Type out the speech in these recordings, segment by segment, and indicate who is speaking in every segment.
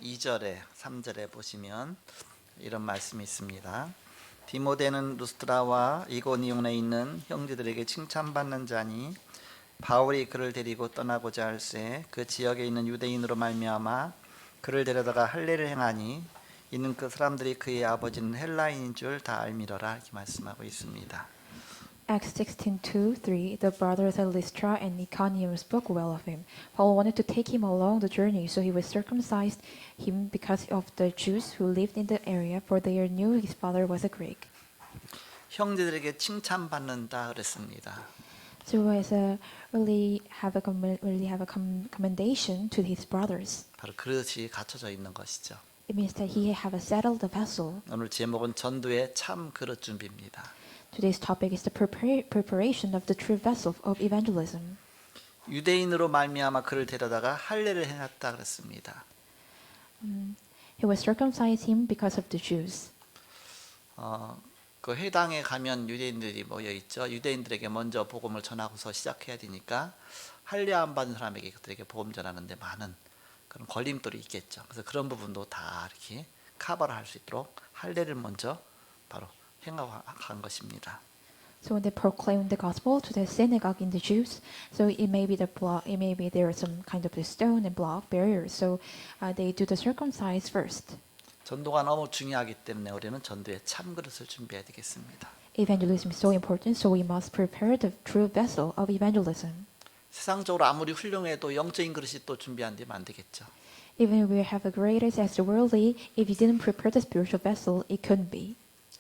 Speaker 1: 2절에 3절에 보시면 이런 말씀이 있습니다. 디모데는 루스드라와 이고니온에 있는 형제들에게 칭찬받는 자니 바울이 그를 데리고 떠나고자 할새 그 지역에 있는 유대인으로 말미암아 그를 데려다가 할례를 행하니 이는 그 사람들이 그의 아버지는 헬라인인 줄 다 알미러라 이렇게 말씀하고 있습니다.
Speaker 2: Acts 16:2-3 The brothers at Lystra and Iconium spoke well of him. Paul wanted to take him along the journey, so he was circumcised him because of the Jews who lived in the area, for they knew his father was a Greek.
Speaker 1: 형제들에게 칭찬받는다 그랬습니다.
Speaker 2: So as a really have a commendation to his brothers.
Speaker 1: 바로 그릇이 갖춰져 있는 것이죠.
Speaker 2: It means that he have a settled vessel.
Speaker 1: 오늘 제목은 전도의 참 그릇 준비입니다.
Speaker 2: Today's topic is the preparation of the true vessel of evangelism.
Speaker 1: 유대인으로 말미암아 그를 데려다가 할례를 해놨다 그랬습니다.
Speaker 2: He was circumcised him because of the Jews.
Speaker 1: 그 회당에 가면 유대인들이 모여 있죠. 유대인들에게 먼저 복음을 전하고서 시작해야 되니까 할례 안 받은 사람에게 그들에게 복음 전하는데 많은 그런 걸림돌이 있겠죠. 그래서 그런 부분도 다 이렇게 커버를 할 수 있도록 할례를 먼저 바로 행하고 간 것입니다.
Speaker 2: So when they proclaimed the gospel to the synagogue in the Jews, so it may be there are some kind of the stone and block barriers. So they do the circumcise first.
Speaker 1: 전도가 너무 중요하기 때문에 우리는 전도의 참 그릇을 준비해야 되겠습니다.
Speaker 2: Evangelism is so important, so we must prepare the true vessel of evangelism.
Speaker 1: 세상적으로 아무리 훌륭해도 영적인 그릇이 또 준비 안 되면 안 되겠죠.
Speaker 2: Even if we have the greatest as the worldly, if you didn't prepare the spiritual vessel, it couldn't be.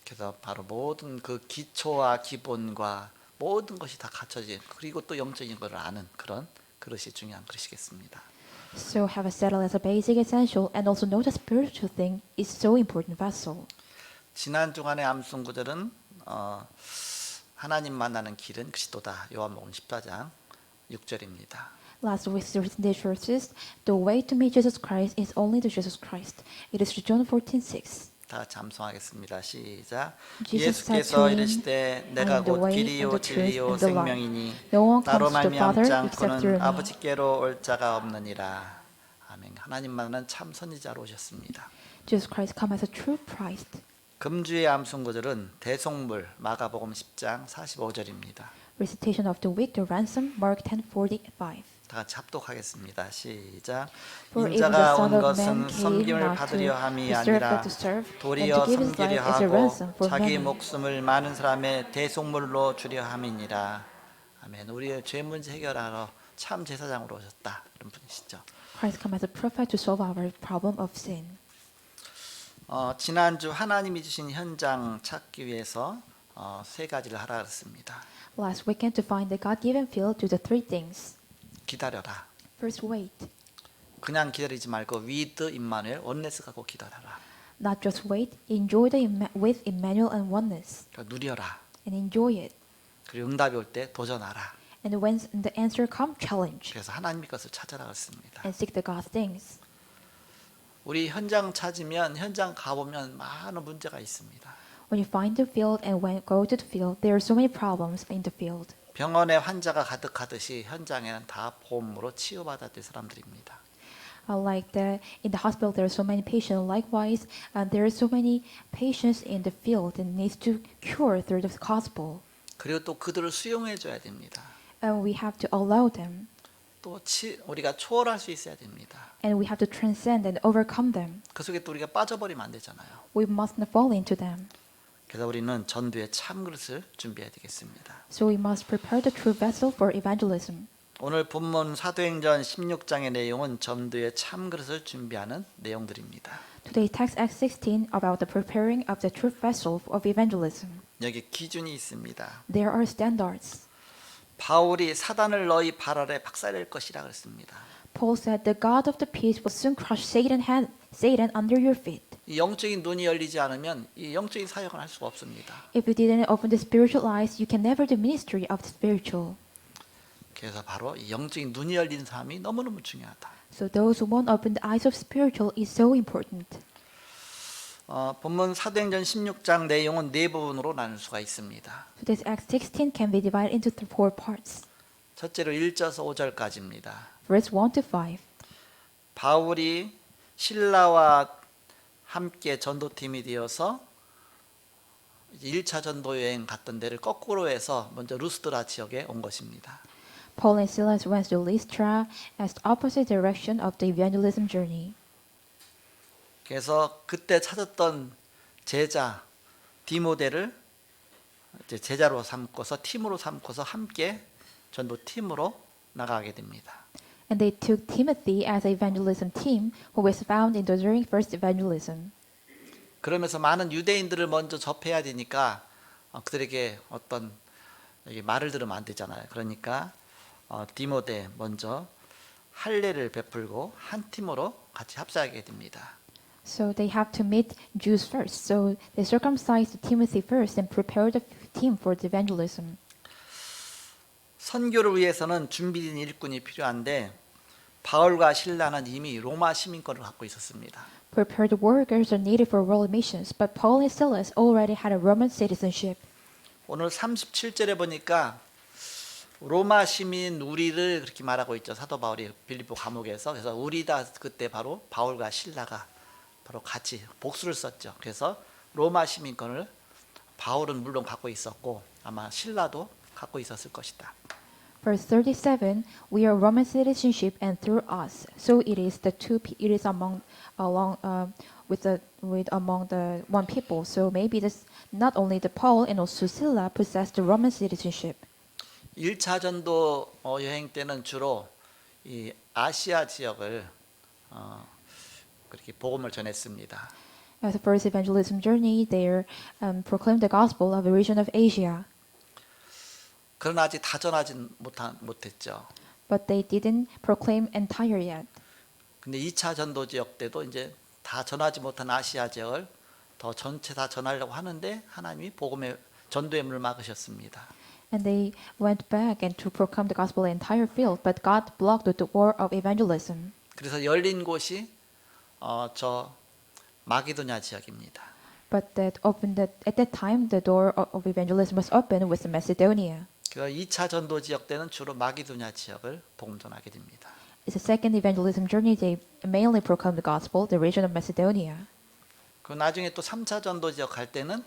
Speaker 1: 그래서 바로 모든 그 기초와 기본과 모든 것이 다 갖춰진 그리고 또 영적인 것을 아는 그런 그릇이 중요한 그릇이겠습니다.
Speaker 2: So have a settle as a basic essential and also know the spiritual thing is so important vessel.
Speaker 1: 지난 주간의 암송 구절은 하나님 만나는 길은 그리스도다. 요한복음 14장 6절입니다.
Speaker 2: Last week's these verses, the way to meet Jesus Christ is only to Jesus Christ. It is John 14:6.
Speaker 1: 다 같이 암송하겠습니다. 시작.
Speaker 2: Jesus said
Speaker 1: 예수께서
Speaker 2: to him,
Speaker 1: 이르시되
Speaker 2: I
Speaker 1: 내가
Speaker 2: am the
Speaker 1: 곧
Speaker 2: way
Speaker 1: 길이요
Speaker 2: and the truth
Speaker 1: 진리요
Speaker 2: and the life.
Speaker 1: 생명이니
Speaker 2: No one
Speaker 1: 나로
Speaker 2: comes to the Father
Speaker 1: 말미암지
Speaker 2: except through
Speaker 1: 않고는
Speaker 2: me.
Speaker 1: 아버지께로 올 자가 없느니라. 아멘. 하나님 만나는 참 선지자로 오셨습니다.
Speaker 2: Jesus Christ come as a true Christ.
Speaker 1: 금주의 암송 구절은 대속물 마가복음 10장 45절입니다.
Speaker 2: Recitation of the week, the ransom, Mark 10:45.
Speaker 1: 다 같이 합독하겠습니다. 시작.
Speaker 2: For even the
Speaker 1: 인자가
Speaker 2: Son
Speaker 1: 온
Speaker 2: of
Speaker 1: 것은
Speaker 2: Man came
Speaker 1: 섬김을
Speaker 2: not to
Speaker 1: 받으려 함이
Speaker 2: be served
Speaker 1: 아니라
Speaker 2: but to serve, and
Speaker 1: 도리어
Speaker 2: to give his
Speaker 1: 섬기려
Speaker 2: life as a
Speaker 1: 하고
Speaker 2: ransom for
Speaker 1: 자기
Speaker 2: many.
Speaker 1: 목숨을 많은 사람의 대속물로 주려 함이니라. 아멘. 우리의 죄 문제 해결하러 참 제사장으로 오셨다. 그런 분이시죠.
Speaker 2: Christ come as a prophet to solve our problem of sin.
Speaker 1: 지난주 하나님이 주신 현장 찾기 위해서 세 가지를 하라 그랬습니다.
Speaker 2: Last weekend to find the God-given field to the three things.
Speaker 1: 기다려라.
Speaker 2: First, wait.
Speaker 1: 그냥 기다리지 말고 with 임마누엘 원네스 갖고 기다려라.
Speaker 2: Not just wait, enjoy with Emmanuel and oneness,
Speaker 1: 그러니까 누려라.
Speaker 2: and enjoy it.
Speaker 1: 그리고 응답이 올 때 도전하라.
Speaker 2: And when the answer come, challenge
Speaker 1: 그래서 하나님의 것을 찾아라 그랬습니다.
Speaker 2: and seek the God's things.
Speaker 1: 우리 현장 찾으면 현장 가보면 많은 문제가 있습니다.
Speaker 2: When you find the field and when go to the field, there are so many problems in the field.
Speaker 1: 병원에 환자가 가득하듯이 현장에는 다 보험으로 치유받아야 될 사람들입니다.
Speaker 2: Like in the hospital, there are so many patients. Likewise, there are so many patients in the field that needs to cure through the gospel.
Speaker 1: 그리고 또 그들을 수용해 줘야 됩니다.
Speaker 2: And we have to allow them,
Speaker 1: 또 우리가 초월할 수 있어야 됩니다.
Speaker 2: and we have to transcend and overcome them.
Speaker 1: 그 속에 또 우리가 빠져버리면 안 되잖아요.
Speaker 2: We must not fall into them.
Speaker 1: 그래서 우리는 전도의 참 그릇을 준비해야 되겠습니다.
Speaker 2: So we must prepare the true vessel for evangelism.
Speaker 1: 오늘 본문 사도행전 16장의 내용은 전도의 참 그릇을 준비하는 내용들입니다.
Speaker 2: Today's text Acts 16 about the preparing of the true vessel of evangelism.
Speaker 1: 여기 기준이 있습니다.
Speaker 2: There are standards.
Speaker 1: 바울이 사단을 너희 발 아래 박살낼 것이라 그랬습니다.
Speaker 2: Paul said, "The God of the peace will soon crush Satan under your feet."
Speaker 1: 이 영적인 눈이 열리지 않으면 이 영적인 사역을 할 수가 없습니다.
Speaker 2: If you didn't open the spiritual eyes, you can never do ministry of the spiritual.
Speaker 1: 그래서 바로 이 영적인 눈이 열린 사람이 너무너무 중요하다.
Speaker 2: So those who won't open the eyes of spiritual is so important.
Speaker 1: 본문 사도행전 16장 내용은 네 부분으로 나눌 수가 있습니다.
Speaker 2: So this Acts 16 can be divided into four parts.
Speaker 1: 첫째로 1절에서 5절까지입니다.
Speaker 2: Verse 1 to 5.
Speaker 1: 바울이 신라와 함께 전도팀이 되어서 1차 전도 여행 갔던 데를 거꾸로 해서 먼저 루스드라 지역에 온 것입니다.
Speaker 2: Paul and Silas went to Lystra as the opposite direction of the evangelism journey.
Speaker 1: 그래서 그때 찾았던 제자 디모데를 이제 제자로 삼고서 팀으로 삼고서 함께 전도팀으로 나가게 됩니다.
Speaker 2: And they took Timothy as an evangelism team who was found in the during first evangelism.
Speaker 1: 그러면서 많은 유대인들을 먼저 접해야 되니까 그들에게 어떤 말을 들으면 안 되잖아요. 그러니까 디모데 먼저 할례를 베풀고 한 팀으로 같이 합사하게 됩니다.
Speaker 2: So they have to meet Jews first. So they circumcised Timothy first and prepared the team for the evangelism.
Speaker 1: 선교를 위해서는 준비된 일꾼이 필요한데 바울과 실라는 이미 로마 시민권을 갖고 있었습니다.
Speaker 2: Prepared workers are needed for world missions, but Paul and Silas already had a Roman citizenship.
Speaker 1: 오늘 37절에 보니까 로마 시민 우리를 그렇게 말하고 있죠. 사도 바울이 빌립보 감옥에서. 그래서 우리다 그때 바로 바울과 실라가 바로 같이 복수를 썼죠. 그래서 로마 시민권을 바울은 물론 갖고 있었고 아마 실라도 갖고 있었을 것이다.
Speaker 2: Verse 37, we are Roman citizenship and through us. So it is the it is among the one people. So maybe this not only the Paul and also Silla possessed the Roman citizenship.
Speaker 1: 1차 전도 여행 때는 주로 이 아시아 지역을 그렇게 복음을 전했습니다.
Speaker 2: As the first evangelism journey, they proclaimed the gospel of the region of Asia.
Speaker 1: 그러나 아직 다 전하진 못했죠.
Speaker 2: But they didn't proclaim entire yet.
Speaker 1: 근데 2차 전도 지역 때도 이제 다 전하지 못한 아시아 지역을 더 전체 다 전하려고 하는데 하나님이 복음의 전도의 문을 막으셨습니다.
Speaker 2: And they went back and to proclaim the gospel in entire field, but God blocked the door of evangelism.
Speaker 1: 그래서 열린 곳이 저 마게도냐 지역입니다.
Speaker 2: But that opened at that time the door of evangelism was open with Macedonia.
Speaker 1: 그래서 2차 전도 지역 때는 주로 마게도냐 지역을 복음 전하게 됩니다.
Speaker 2: It's the second evangelism journey. They mainly proclaimed the gospel, the region of Macedonia.
Speaker 1: 그 나중에 또 3차 전도 지역 갈 때는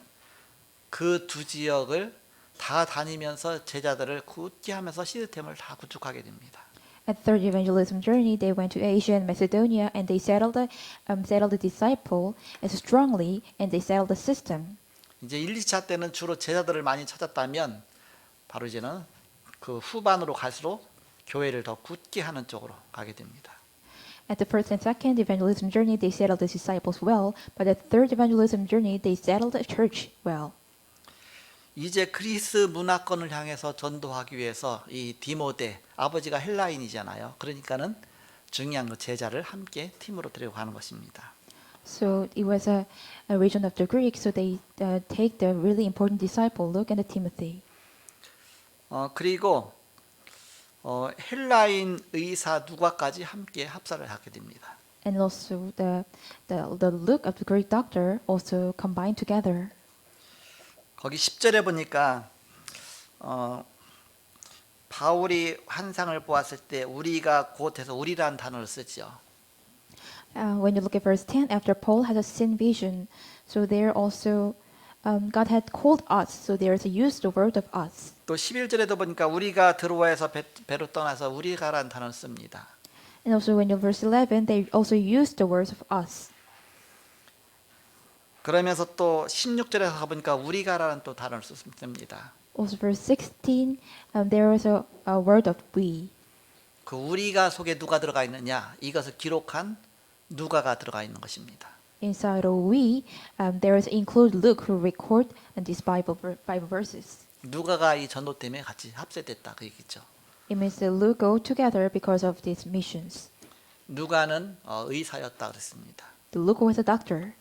Speaker 1: 그 두 지역을 다 다니면서 제자들을 굳게 하면서 시스템을 다 구축하게 됩니다.
Speaker 2: At third evangelism journey, they went to Asia and Macedonia, and they settled the disciple as strongly, and they settled the system.
Speaker 1: 이제 1, 2차 때는 주로 제자들을 많이 찾았다면 바로 이제는 그 후반으로 갈수록 교회를 더 굳게 하는 쪽으로 가게 됩니다.
Speaker 2: At the first and second evangelism journey, they settled the disciples well, but at third evangelism journey, they settled the church well.
Speaker 1: 이제 그리스 문화권을 향해서 전도하기 위해서 이 디모데 아버지가 헬라인이잖아요. 그러니까는 중요한 그 제자를 함께 팀으로 데리고 가는 것입니다.
Speaker 2: So it was a region of the Greeks, so they take the really important disciple, Luke and Timothy.
Speaker 1: 그리고 헬라인 의사 누가까지 함께 합사를 하게 됩니다.
Speaker 2: And also the Luke of the Greek doctor also combined together.
Speaker 1: 거기 10절에 보니까 바울이 환상을 보았을 때 우리가 곧해서 우리라는 단어를 쓰죠.
Speaker 2: When you look at verse 10, after Paul had a sin vision, so there also God had called us, so there is a use the word of us.
Speaker 1: 또 11절에도 보니까 우리가 드로아에서 배로 떠나서 우리가라는 단어를 씁니다.
Speaker 2: And also when you verse 11, they also use the words of us.
Speaker 1: 그러면서 또 16절에 가보니까 우리가라는 또 단어를 씁니다.
Speaker 2: Also verse 16, there is a word of we.
Speaker 1: 그 우리가 속에 누가 들어가 있느냐 이것을 기록한 누가가 들어가 있는 것입니다.
Speaker 2: Inside of we, there is include Luke who record these Bible verses.
Speaker 1: 누가가 이 전도팀에 같이 합세됐다 그 얘기죠.
Speaker 2: It means that Luke go together because of these missions.
Speaker 1: 누가는 의사였다 그랬습니다.
Speaker 2: The Luke was a doctor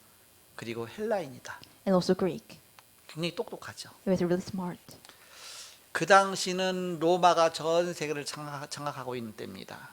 Speaker 1: 그리고 헬라인이다.
Speaker 2: and also Greek.
Speaker 1: 굉장히 똑똑하죠.
Speaker 2: He was really smart.
Speaker 1: 그 당시는 로마가 전 세계를 장악하고 있는 때입니다.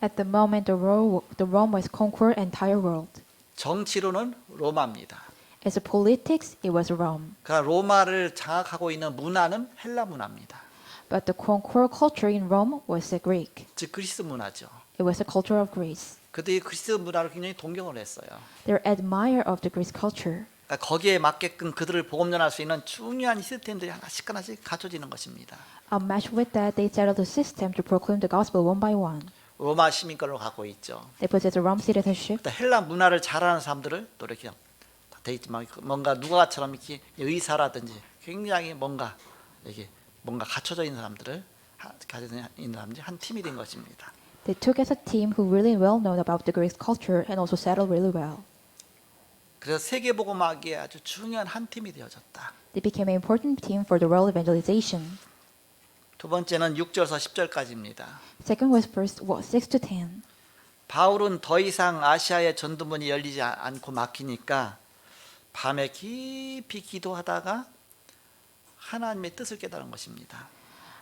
Speaker 2: At the moment, the Rome was conquered entire world.
Speaker 1: 정치로는 로마입니다.
Speaker 2: As a politics, it was Rome.
Speaker 1: 그러나 로마를 장악하고 있는 문화는 헬라 문화입니다.
Speaker 2: But the conquer culture in Rome was the Greek.
Speaker 1: 즉 그리스 문화죠.
Speaker 2: It was the culture of Greece.
Speaker 1: 그들이 그리스 문화를 굉장히 동경을 했어요.
Speaker 2: They're admirer of the Greek culture.
Speaker 1: 그러니까 거기에 맞게끔 그들을 복음전할 수 있는 중요한 시스템들이 하나씩 하나씩 갖춰지는 것입니다.
Speaker 2: Matched with that, they set up the system to proclaim the gospel one by one.
Speaker 1: 로마 시민권을 갖고 있죠.
Speaker 2: They possess a Rome citizenship.
Speaker 1: 또 헬라 문화를 잘하는 사람들을 또 이렇게 돼 있지만 뭔가 누가처럼 이렇게 의사라든지 굉장히 뭔가 이게 뭔가 갖춰져 있는 사람들을 가지고 있는 사람들이 한 팀이 된 것입니다.
Speaker 2: They took as a team who really well known about the Greek culture and also settled really well.
Speaker 1: 그래서 세계복음학에 아주 중요한 한 팀이 되어졌다.
Speaker 2: They became an important team for the world evangelization.
Speaker 1: 두 번째는 6절에서 10절까지입니다.
Speaker 2: Second was verse 6 to 10.
Speaker 1: 바울은 더 이상 아시아의 전도문이 열리지 않고 막히니까 밤에 깊이 기도하다가 하나님의 뜻을 깨달은 것입니다.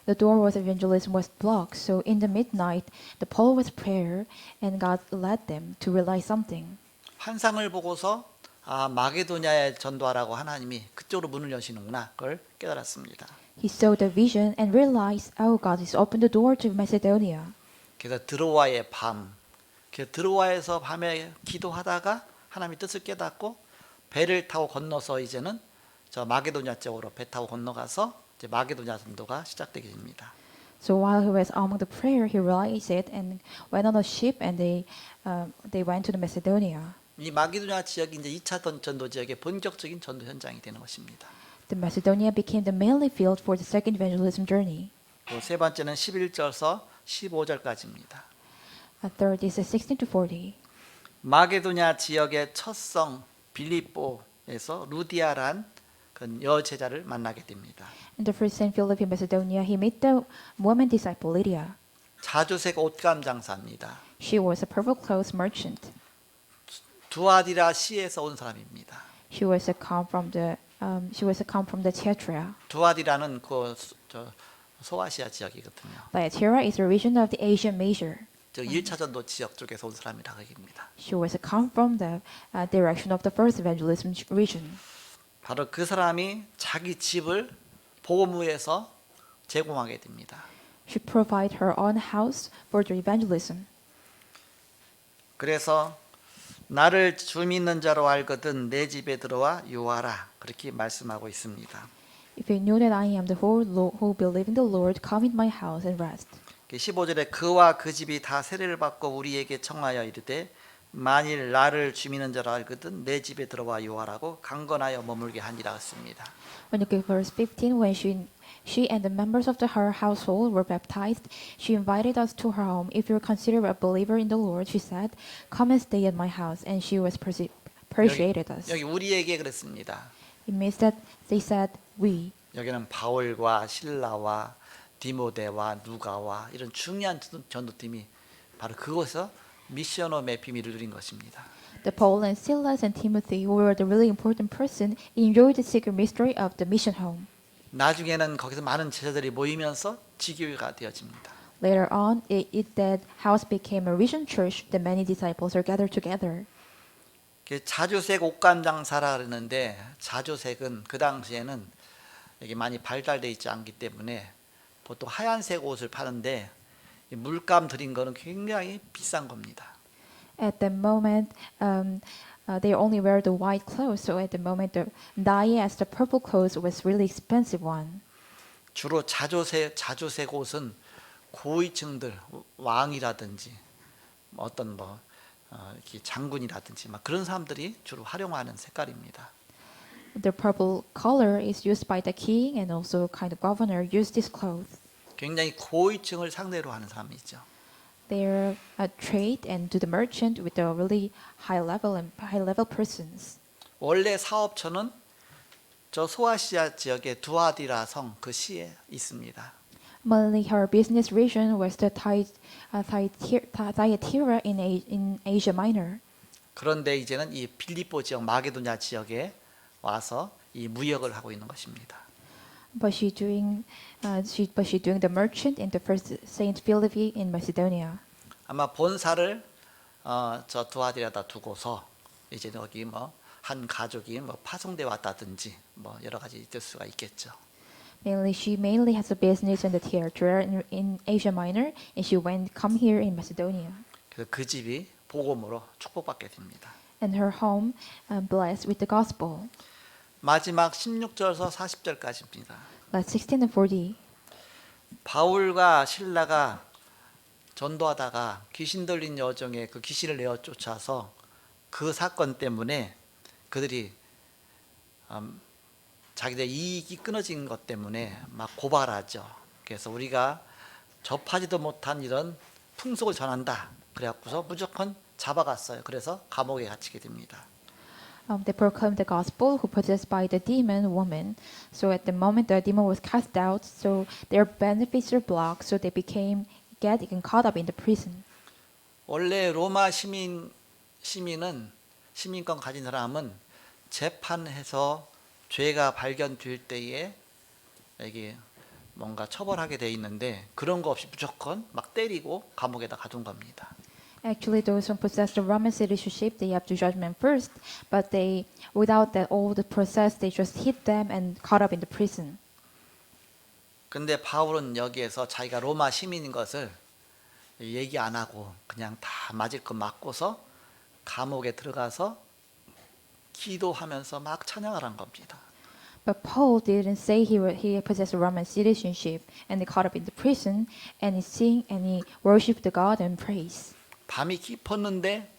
Speaker 2: The door of evangelism was blocked, so in the midnight, the Paul was prayer, and God led them to realize something.
Speaker 1: 환상을 보고서 마게도냐에 전도하라고 하나님이 그쪽으로 문을 여시는구나 그걸 깨달았습니다.
Speaker 2: He saw the vision and realized, oh, God has opened the door to Macedonia.
Speaker 1: 그래서 드로아의 밤, 드로아에서 밤에 기도하다가 하나님의 뜻을 깨닫고 배를 타고 건너서 이제는 저 마게도냐 쪽으로 배 타고 건너가서 이제 마게도냐 전도가 시작되게 됩니다.
Speaker 2: So while he was among the prayer, he realized it and went on a ship, and they went to the Macedonia.
Speaker 1: 이 마게도냐 지역이 이제 2차 전도 지역의 본격적인 전도 현장이 되는 것입니다.
Speaker 2: The Macedonia became the mainly field for the second evangelism journey.
Speaker 1: 또 세 번째는 11절서 15절까지입니다.
Speaker 2: Third is 16 to 40.
Speaker 1: 마게도냐 지역의 첫 성 빌립보에서 루디아란 그 여제자를 만나게 됩니다.
Speaker 2: In the first Saint Philip in Macedonia, he met the woman disciple Lydia.
Speaker 1: 자주색 옷감 장사입니다.
Speaker 2: She was a purple clothes merchant.
Speaker 1: 두아디라 시에서 온 사람입니다.
Speaker 2: She was come from the Thyatira.
Speaker 1: 두아디라는 저 소아시아 지역이거든요.
Speaker 2: Thyatira is a region of the Asia Major.
Speaker 1: 저 1차 전도 지역 쪽에서 온 사람이라고 합니다.
Speaker 2: She was come from the direction of the first evangelism region.
Speaker 1: 바로 그 사람이 자기 집을 복음부에서 제공하게 됩니다.
Speaker 2: She provided her own house for the evangelism.
Speaker 1: 그래서 나를 주 믿는 자로 알거든 내 집에 들어와 유하라 그렇게 말씀하고 있습니다.
Speaker 2: If you know that I am the who believe in the Lord, come in my house and rest.
Speaker 1: 15절에 그와 그 집이 다 세례를 받고 우리에게 청하여 이르되 만일 나를 주 믿는 자로 알거든 내 집에 들어와 유하라고 강건하여 머물게 하니라 했습니다.
Speaker 2: When you get verse 15, when she and the members of her household were baptized, she invited us to her home. If you're considered a believer in the Lord, she said, come and stay at my house. And she was persuaded us.
Speaker 1: 여기 우리에게 그랬습니다.
Speaker 2: It means that they said, we.
Speaker 1: 여기는 바울과 실라와 디모데와 누가와 이런 중요한 전도팀이 바로 그곳에서 미션홈의 비밀을 누린 것입니다.
Speaker 2: The Paul and Silas and Timothy, who were the really important person, enjoyed the secret mystery of the mission home.
Speaker 1: 나중에는 거기서 많은 제자들이 모이면서 지교회가 되어집니다.
Speaker 2: Later on, that house became a region church that many disciples are gathered together.
Speaker 1: 자주색 옷감 장사라 그러는데 자주색은 그 당시에는 이게 많이 발달되어 있지 않기 때문에 보통 하얀색 옷을 파는데 물감 들인 거는 굉장히 비싼 겁니다.
Speaker 2: At the moment, they only wear the white clothes. So at the moment, the dye as the purple clothes was really expensive one.
Speaker 1: 주로 자주색 옷은 고위층들 왕이라든지 어떤 이렇게 장군이라든지 막 그런 사람들이 주로 활용하는 색깔입니다.
Speaker 2: The purple color is used by the king and also kind of governor use this cloth.
Speaker 1: 굉장히 고위층을 상대로 하는 사람이죠.
Speaker 2: They're trade and do the merchant with the really high level persons.
Speaker 1: 원래 사업처는 저 소아시아 지역의 두아디라 성 그 시에 있습니다.
Speaker 2: Mainly her business region was the Thyatira in Asia Minor.
Speaker 1: 그런데 이제는 이 빌립보 지역 마게도냐 지역에 와서 이 무역을 하고 있는 것입니다.
Speaker 2: But she's doing the merchant in the first Saint Philip in Macedonia.
Speaker 1: 아마 본사를 저 두아디라다 두고서 이제 여기 한 가족이 파송돼 왔다든지 여러 가지 있을 수가 있겠죠.
Speaker 2: She mainly has a business in the Thyatira in Asia Minor, and she come here in Macedonia.
Speaker 1: 그래서 그 집이 복음으로 축복받게 됩니다.
Speaker 2: and her home blessed with the gospel.
Speaker 1: 마지막 16절에서 40절까지입니다.
Speaker 2: Verse 16 and 40.
Speaker 1: 바울과 실라가 전도하다가 귀신 들린 여정에 그 귀신을 내어 쫓아서 그 사건 때문에 그들이 자기들 이익이 끊어진 것 때문에 막 고발하죠. 그래서 우리가 접하지도 못한 이런 풍속을 전한다. 그래갖고서 무조건 잡아갔어요. 그래서 감옥에 갇히게 됩니다.
Speaker 2: They proclaimed the gospel who possessed by the demon woman. So at the moment the demon was cast out, so their benefits were blocked, so they became getting caught up in the prison.
Speaker 1: 원래 로마 시민은 시민권 가진 사람은 재판해서 죄가 발견될 때에 이게 뭔가 처벌하게 돼 있는데 그런 거 없이 무조건 막 때리고 감옥에다 가둔 겁니다.
Speaker 2: Actually, those who possess the Roman citizenship, they have to judgment first, but they, without that all the process, they just hit them and caught up in the prison.
Speaker 1: 근데 바울은 여기에서 자기가 로마 시민인 것을 얘기 안 하고 그냥 다 맞을 거 맞고서 감옥에 들어가서 기도하면서 막 찬양을 한 겁니다.
Speaker 2: But Paul didn't say he possessed a Roman citizenship, and he caught up in the prison, and he sing and he worshipped the God and praise.
Speaker 1: 밤이 깊었는데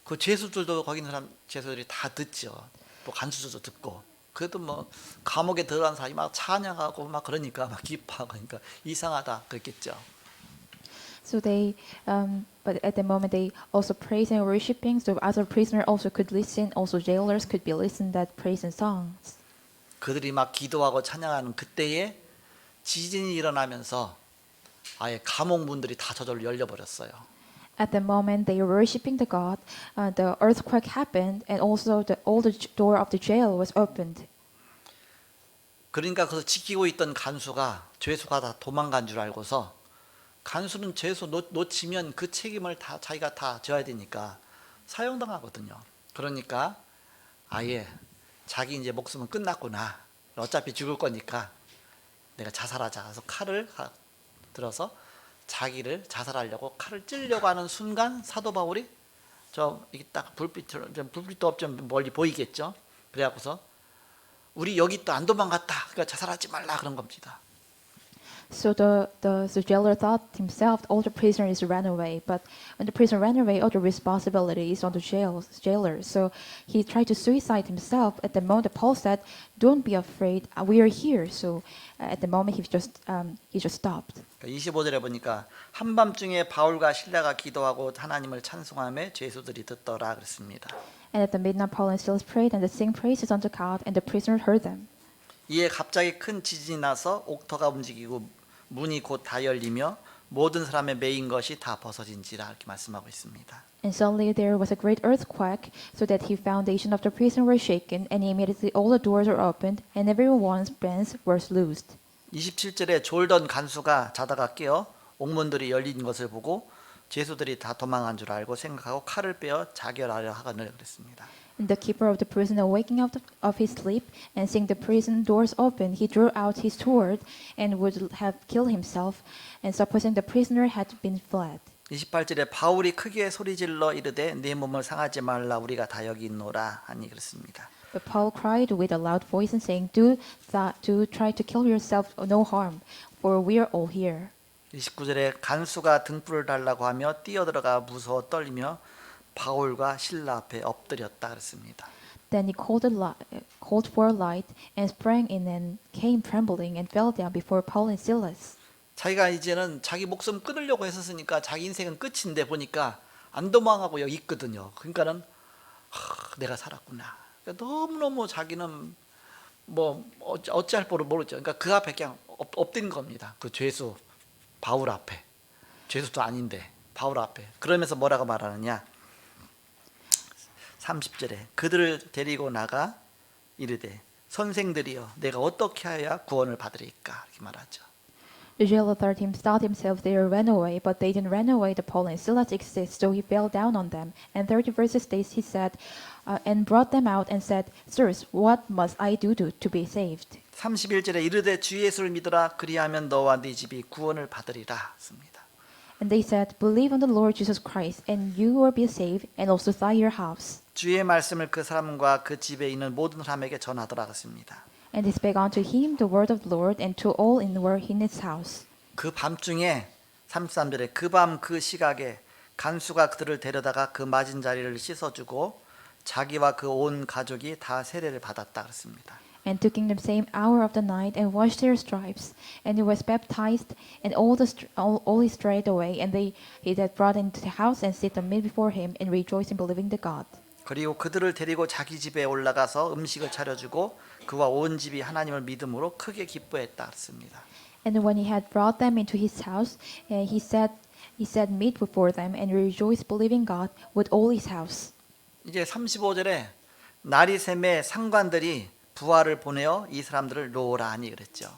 Speaker 1: 그 죄수들도 거기 있는 사람 죄수들이 다 듣죠. 또 간수들도 듣고. 그래도 뭐 감옥에 들어간 사람이 막 찬양하고 막 그러니까 막 기뻐하고 그러니까 이상하다 그랬겠죠.
Speaker 2: So they, but at the moment they also praise and worshiping. So other prisoner also could listen. Also jailers could be listen that praise and songs.
Speaker 1: 그들이 막 기도하고 찬양하는 그때에 지진이 일어나면서 아예 감옥 문들이 다 저절로 열려버렸어요.
Speaker 2: At the moment they were worshiping the God, the earthquake happened, and also all the door of the jail was opened.
Speaker 1: 그러니까 그래서 지키고 있던 간수가 죄수가 다 도망간 줄 알고서 간수는 죄수 놓치면 그 책임을 다 자기가 다 져야 되니까 사형당하거든요. 그러니까 아예 자기 이제 목숨은 끝났구나. 어차피 죽을 거니까 내가 자살하자. 그래서 칼을 들어서 자기를 자살하려고 칼을 찌르려고 하는 순간 사도 바울이 이게 딱 불빛도 없좀 멀리 보이겠죠. 그래갖고서 우리 여기 또 안 도망갔다. 그러니까 자살하지 말라 그런 겁니다.
Speaker 2: So the jailer thought himself all the prisoners ran away, but when the prisoner ran away, all the responsibility is on the jailer. So he tried to suicide himself. At the moment, Paul said, "Don't be afraid, we are here." So at the moment, he just stopped.
Speaker 1: 25절에 보니까 한밤중에 바울과 실라가 기도하고 하나님을 찬송하며 죄수들이 듣더라 그랬습니다.
Speaker 2: And at the midnight, Paul and Silas prayed, and they sang praises unto God, and the prisoners heard them.
Speaker 1: 이에 갑자기 큰 지진이 나서 옥터가 움직이고 문이 곧 다 열리며 모든 사람의 매인 것이 다 벗어진지라 이렇게 말씀하고 있습니다.
Speaker 2: And suddenly there was a great earthquake, so that the foundation of the prison were shaken, and immediately all the doors were opened, and everyone's bands were loosed.
Speaker 1: 27절에 졸던 간수가 자다가 깨어 옥문들이 열린 것을 보고 죄수들이 다 도망한 줄 알고 생각하고 칼을 빼어 자결하려 하거늘 그랬습니다.
Speaker 2: And the keeper of the prison, awaking out of his sleep and seeing the prison doors open, he drew out his sword and would have killed himself, and supposing the prisoner had been fled.
Speaker 1: 28절에 바울이 크게 소리질러 이르되 네 몸을 상하지 말라 우리가 다 여기 있노라 하니 그렇습니다.
Speaker 2: But Paul cried with a loud voice and saying, "Do try to kill yourself, no harm, for we are all here."
Speaker 1: 29절에 간수가 등불을 달라고 하며 뛰어들어가 무서워 떨리며 바울과 실라 앞에 엎드렸다 그랬습니다.
Speaker 2: Then he called for a light and sprang in and came trembling and fell down before Paul and Silas.
Speaker 1: 자기가 이제는 자기 목숨 끊으려고 했었으니까 자기 인생은 끝인데 보니까 안 도망하고 여기 있거든요. 그러니까는 내가 살았구나. 그러니까 너무너무 자기는 뭐 어찌할 바를 모르죠. 그러니까 그 앞에 그냥 엎드린 겁니다. 그 죄수 바울 앞에. 죄수도 아닌데 바울 앞에. 그러면서 뭐라고 말하느냐. 30절에 그들을 데리고 나가 이르되 선생들이여 내가 어떻게 하여야 구원을 받으리까 이렇게 말하죠.
Speaker 2: The jailer thought himself they ran away, but they didn't run away. The Paul and Silas exist, so he fell down on them. And 30 verses states he said, and brought them out and said, "Sirs, what must I do to be saved?"
Speaker 1: 31절에 이르되 주 예수를 믿으라 그리하면 너와 네 집이 구원을 받으리라 했습니다.
Speaker 2: And they said, Believe on the Lord Jesus Christ, and you will be saved, and also thy your house.
Speaker 1: 주의 말씀을 그 사람과 그 집에 있는 모든 사람에게 전하더라 했습니다.
Speaker 2: And they spake unto him the word of the Lord, and to all in were in his house.
Speaker 1: 그 밤중에 33절에 그 밤 그 시각에 간수가 그들을 데려다가 그 맞은 자리를 씻어주고 자기와 그 온 가족이 다 세례를 받았다 그랬습니다.
Speaker 2: And took in the same hour of the night, and washed their stripes, and he was baptized, and all is strayed away, and he that brought into the house, and sit them meat before him, and rejoiced in believing the God.
Speaker 1: 그리고 그들을 데리고 자기 집에 올라가서 음식을 차려주고 그와 온 집이 하나님을 믿음으로 크게 기뻐했다 그랬습니다.
Speaker 2: And when he had brought them into his house, he set meat before them, and rejoiced believing God with all his house.
Speaker 1: 이제 35절에 날이 샘에 상관들이 부하를 보내어 이 사람들을 놓으라 하니 그랬죠.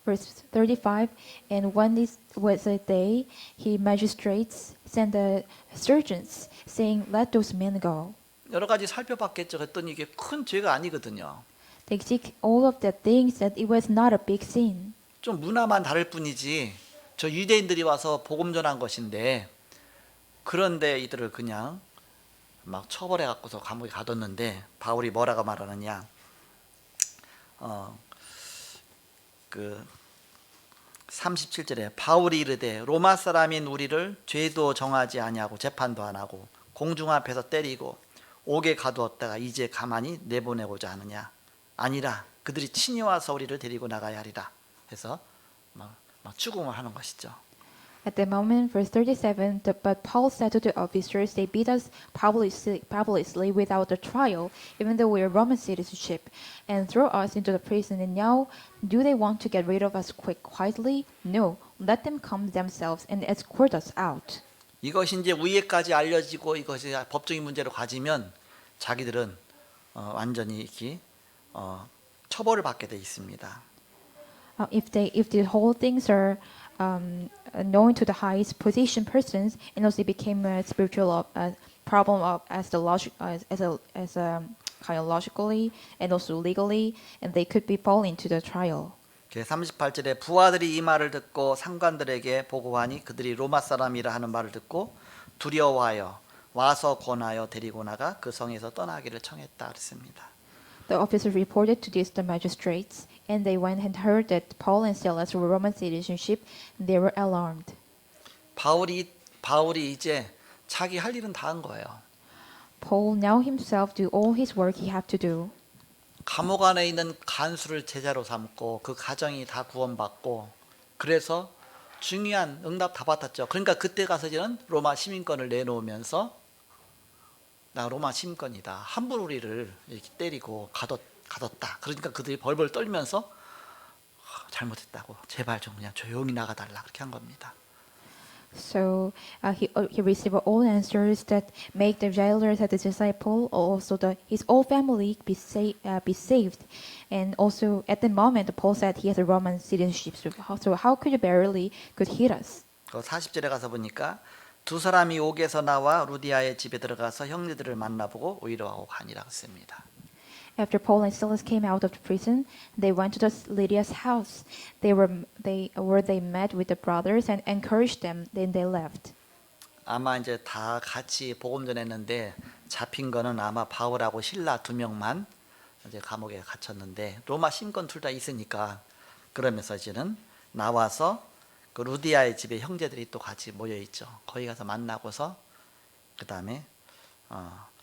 Speaker 2: Verse 35, and when this was a day, he magistrates sent the sergeants, saying, Let those men go.
Speaker 1: 여러 가지 살펴봤겠죠. 그랬더니 이게 큰 죄가 아니거든요.
Speaker 2: They seek all of the things that it was not a big sin.
Speaker 1: 좀 문화만 다를 뿐이지 저 유대인들이 와서 복음 전한 것인데 그런데 이들을 그냥 막 처벌해 갖고서 감옥에 가뒀는데 바울이 뭐라고 말하느냐 그 37절에 바울이 이르되 로마 사람인 우리를 죄도 정하지 아니하고 재판도 안 하고 공중 앞에서 때리고 옥에 가두었다가 이제 가만히 내보내고자 하느냐 아니라 그들이 친히 와서 우리를 데리고 나가야 하리라 해서 막 추궁을 하는 것이죠.
Speaker 2: At the moment, verse 37, but Paul said to the officers, They beat us publicly without a trial, even though we are Roman citizenship, and throw us into the prison. And now, do they want to get rid of us quietly? No, let them come themselves and escort us out.
Speaker 1: 이것이 이제 위에까지 알려지고 이것이 법적인 문제로 가지면 자기들은 완전히 이렇게 처벌을 받게 돼 있습니다.
Speaker 2: If the whole things are known to the highest position persons, and also it became a spiritual problem of as a kind of logically and also legally, and they could be fall into the trial.
Speaker 1: 38절에 부하들이 이 말을 듣고 상관들에게 보고하니 그들이 로마 사람이라 하는 말을 듣고 두려워하여 와서 권하여 데리고 나가 그 성에서 떠나기를 청했다 그랬습니다.
Speaker 2: The officers reported to this the magistrates, and they went and heard that Paul and Silas were Roman citizenship, and they were alarmed.
Speaker 1: 바울이 이제 자기 할 일은 다 한 거예요.
Speaker 2: Paul now himself do all his work he had to do.
Speaker 1: 감옥 안에 있는 간수를 제자로 삼고 그 가정이 다 구원받고 그래서 중요한 응답 다 받았죠. 그러니까 그때 가서 이제는 로마 시민권을 내놓으면서 나 로마 시민권이다. 함부로 우리를 이렇게 때리고 가뒀다. 그러니까 그들이 벌벌 떨면서 잘못했다고 제발 좀 그냥 조용히 나가달라 그렇게 한 겁니다.
Speaker 2: So he received all answers that make the jailers as a disciple, also his whole family be saved, and also at the moment Paul said he has a Roman citizenship. So how could you barely could hit us?
Speaker 1: 40절에 가서 보니까 두 사람이 옥에서 나와 루디아의 집에 들어가서 형제들을 만나보고 위로하고 가니라 했습니다.
Speaker 2: After Paul and Silas came out of the prison, they went to Lydia's house. They met with the brothers and encouraged them. Then they left.
Speaker 1: 아마 이제 다 같이 복음 전했는데 잡힌 거는 아마 바울하고 실라 두 명만 이제 감옥에 갇혔는데 로마 신권 둘 다 있으니까 그러면서 이제는 나와서 그 루디아의 집에 형제들이 또 같이 모여 있죠. 거기 가서 만나고서 그 다음에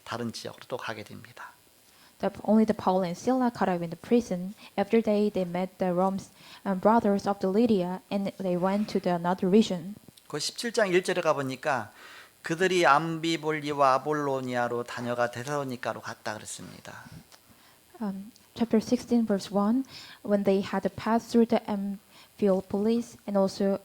Speaker 1: 다른 지역으로 또 가게 됩니다.
Speaker 2: Only the Paul and Silas caught up in the prison. After they met the Rome's brothers of the Lydia, and they went to the another region.
Speaker 1: 그 17장 1절에 가보니까 그들이 암비볼리와 아볼로니아로 다녀가 데살로니가로 갔다 그랬습니다.
Speaker 2: Chapter 16, verse 1, when they had passed through the Amphipolis and also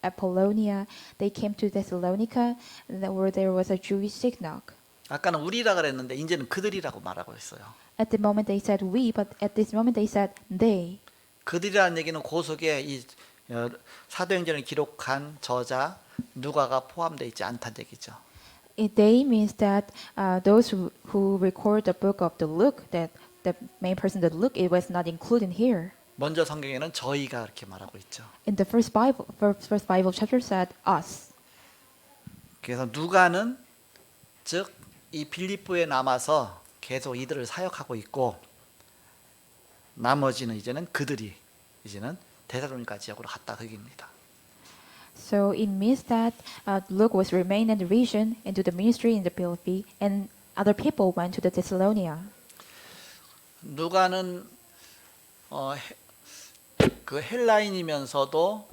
Speaker 2: Apollonia, they came to Thessalonica, where there was a Jewish synagogue.
Speaker 1: 아까는 우리라 그랬는데 이제는 그들이라고 말하고 있어요.
Speaker 2: At the moment they said we, but at this moment they said they.
Speaker 1: 그들이라는 얘기는 그 속에 이 사도행전을 기록한 저자 누가가 포함되어 있지 않다는 얘기죠.
Speaker 2: They means that those who record the book of the Luke, that the main person that Luke, it was not included here.
Speaker 1: 먼저 성경에는 저희가 이렇게 말하고 있죠.
Speaker 2: In the first Bible chapter said us.
Speaker 1: 그래서 누가는 즉 이 빌립보에 남아서 계속 이들을 사역하고 있고 나머지는 이제는 그들이 이제는 데살로니가 지역으로 갔다 그 얘기입니다.
Speaker 2: So it means that Luke was remained in the region and do the ministry in the Philippi, and other people went to the Thessalonica.
Speaker 1: 누가는 그 헬라인이면서도